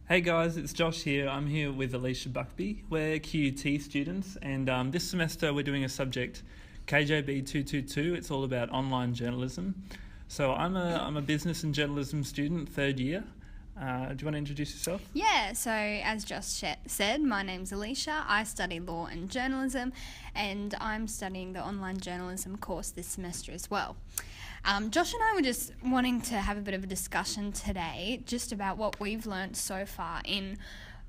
Hey guys, it's Josh here. I'm here with Alicia Buckby. We're QUT students, and this semester we're doing a subject, KJB 222. It's all about online journalism. So I'm a business and journalism student, third year. Do you want to introduce yourself? Yeah, so as Josh said, my name's Alicia. I study law and journalism, and I'm studying the online journalism course this semester as well. Josh and I were just wanting to have a bit of a discussion today just about what we've learnt so far in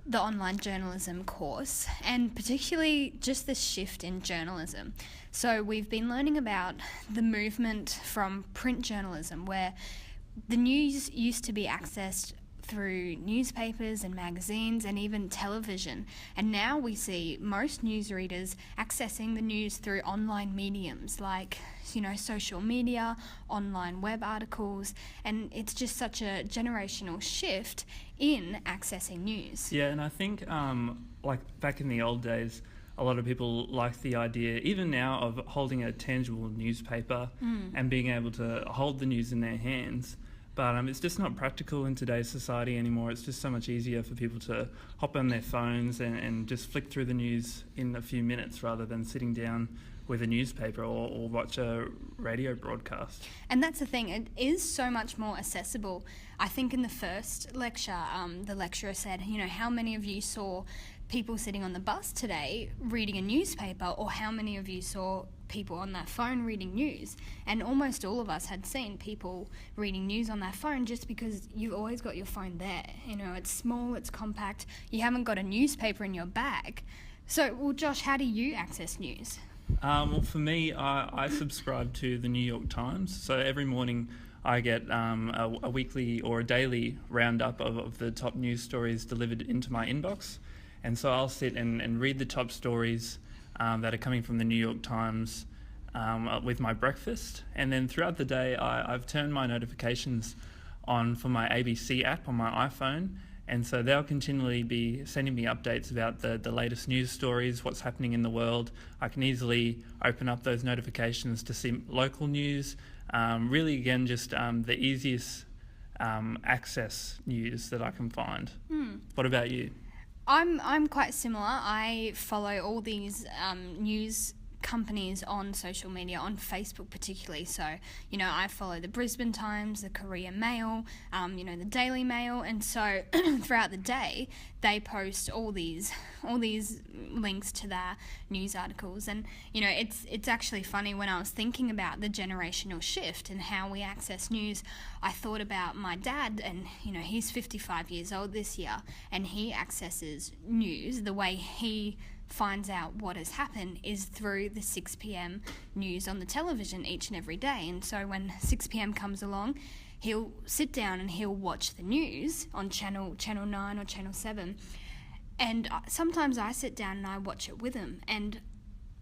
the online journalism course, and particularly just the shift in journalism. So we've been learning about the movement from print journalism, where the news used to be accessed through newspapers and magazines and even television. And now we see most newsreaders accessing the news through online mediums like, social media, online web articles, and it's just such a generational shift in accessing news. Yeah, and I think like back in the old days, a lot of people like the idea, even now, of holding a tangible newspaper and being able to hold the news in their hands. But it's just not practical in today's society anymore. It's just so much easier for people to hop on their phones and just flick through the news in a few minutes rather than sitting down with a newspaper or watch a radio broadcast. And that's the thing, it is so much more accessible. I think in the first lecture, the lecturer said, how many of you saw people sitting on the bus today reading a newspaper, or how many of you saw people on their phone reading news? And almost all of us had seen people reading news on their phone, just because you've always got your phone there. It's small, it's compact, you haven't got a newspaper in your bag. So, well, Josh, how do you access news? Well, for me, I subscribe to the New York Times. So every morning I get a weekly or a daily roundup of the top news stories delivered into my inbox. And so I'll sit and read the top stories that are coming from the New York Times with my breakfast. And then throughout the day, I've turned my notifications on for my ABC app on my iPhone. And so they'll continually be sending me updates about the latest news stories, what's happening in the world. I can easily open up those notifications to see local news. Really, again, just the easiest access news that I can find. What about you? I'm quite similar. I follow all these news companies on social media, on Facebook particularly. So, I follow the Brisbane Times, the Courier Mail, the Daily Mail, and so throughout the day they post all these links to their news articles. And it's actually funny, when I was thinking about the generational shift and how we access news, I thought about my dad, and he's 55 years old this year, and he accesses news. The way he finds out what has happened is through the 6 p.m. news on the television each and every day. And so when 6 p.m. comes along, he'll sit down and he'll watch the news on channel 9 or channel 7. And sometimes I sit down and I watch it with him, and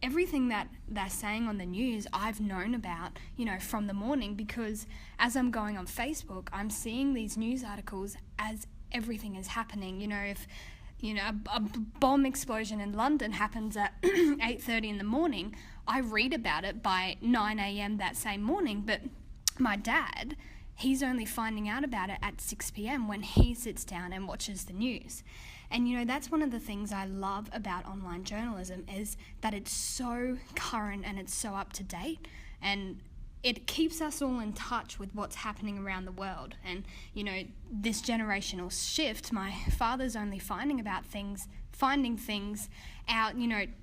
everything that they're saying on the news I've known about, from the morning, because as I'm going on Facebook, I'm seeing these news articles as everything is happening. If a bomb explosion in London happens at 8:30 in the morning, I read about it by 9 a.m. that same morning. But my dad, he's only finding out about it at 6 p.m. when he sits down and watches the news. And that's one of the things I love about online journalism, is that it's so current and it's so up to date, and it keeps us all in touch with what's happening around the world. And, this generational shift, my father's only finding things out,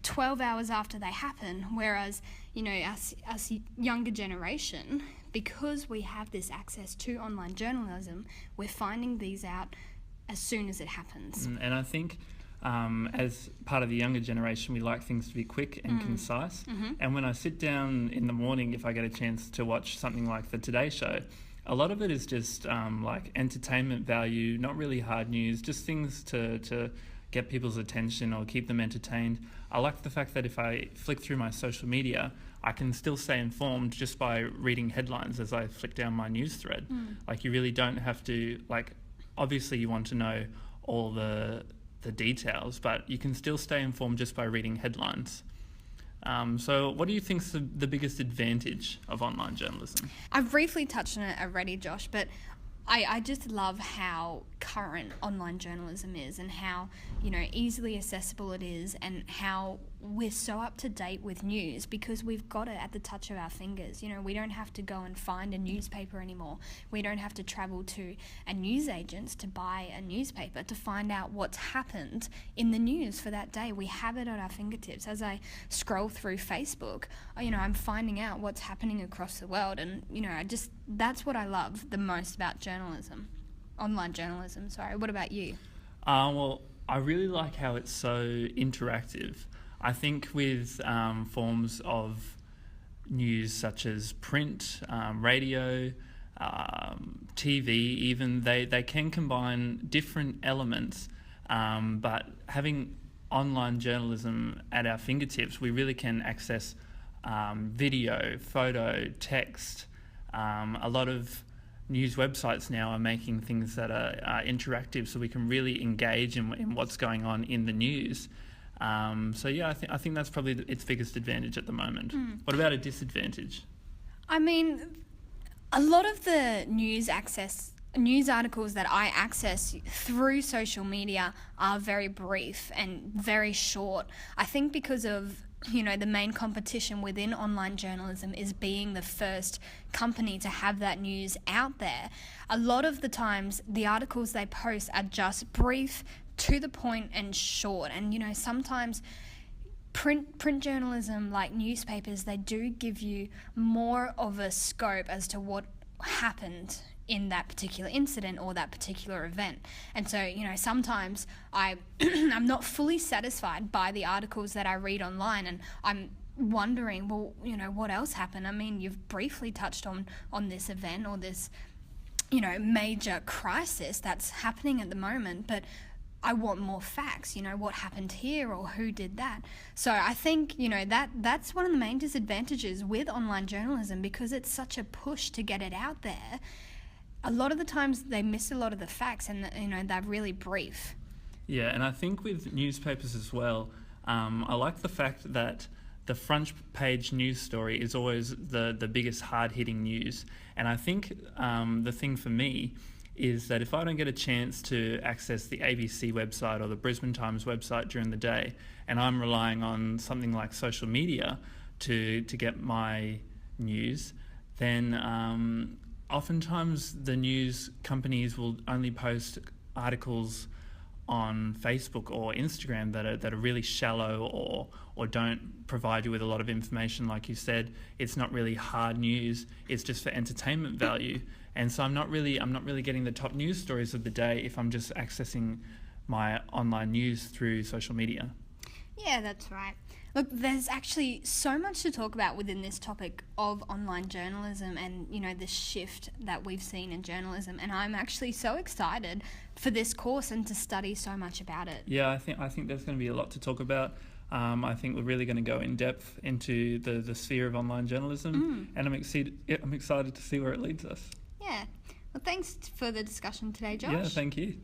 12 hours after they happen. Whereas, us younger generation, because we have this access to online journalism, we're finding these out as soon as it happens. And I think as part of the younger generation, we like things to be quick and concise. And when I sit down in the morning, if I get a chance to watch something like the Today Show, a lot of it is just like entertainment value, not really hard news, just things to get people's attention or keep them entertained. I like the fact that if I flick through my social media, I can still stay informed just by reading headlines as I flick down my news thread. Like, you really don't have to, obviously you want to know all the details, but you can still stay informed just by reading headlines. So what do you think is the biggest advantage of online journalism? I've briefly touched on it already, Josh, but I just love how current online journalism is, and how, you know, easily accessible it is, and how we're so up to date with news because we've got it at the touch of our fingers. You know, we don't have to go and find a newspaper anymore. We don't have to travel to a newsagent to buy a newspaper to find out what's happened in the news for that day. We have it at our fingertips. As I scroll through Facebook, you know, I'm finding out what's happening across the world, and, you know, that's what I love the most about journalism. Online journalism, sorry. What about you? Well, I really like how it's so interactive. I think with forms of news such as print, radio, TV even, they can combine different elements, but having online journalism at our fingertips, we really can access video, photo, text. A lot of news websites now are making things that are interactive, so we can really engage in what's going on in the news. So yeah, I think that's probably its biggest advantage at the moment. What about a disadvantage? I mean, a lot of the news articles that I access through social media are very brief and very short. I think because of, you know, the main competition within online journalism is being the first company to have that news out there. A lot of the times the articles they post are just brief, to the point and short. And, you know, sometimes print journalism, like newspapers, they do give you more of a scope as to what happened in that particular incident or that particular event. And so, you know, sometimes I'm not fully satisfied by the articles that I read online, and I'm wondering, well, you know, what else happened? I mean, you've briefly touched on this event or this, you know, major crisis that's happening at the moment, but I want more facts, you know, what happened here or who did that. So I think, you know, that's one of the main disadvantages with online journalism, because it's such a push to get it out there. A lot of the times they miss a lot of the facts, and, you know, they're really brief. Yeah, and I think with newspapers as well, I like the fact that the front page news story is always the biggest hard-hitting news. And I think the thing for me is that if I don't get a chance to access the ABC website or the Brisbane Times website during the day, and I'm relying on something like social media to get my news, then oftentimes the news companies will only post articles on Facebook or Instagram that are really shallow or don't provide you with a lot of information. Like you said, it's not really hard news, it's just for entertainment value. And so I'm not really getting the top news stories of the day if I'm just accessing my online news through social media. Yeah, that's right. Look, there's actually so much to talk about within this topic of online journalism and, you know, the shift that we've seen in journalism. And I'm actually so excited for this course and to study so much about it. Yeah, I think there's going to be a lot to talk about. I think we're really going to go in depth into the sphere of online journalism, and I'm excited to see where it leads us. Yeah. Well, thanks for the discussion today, Josh. Yeah, thank you.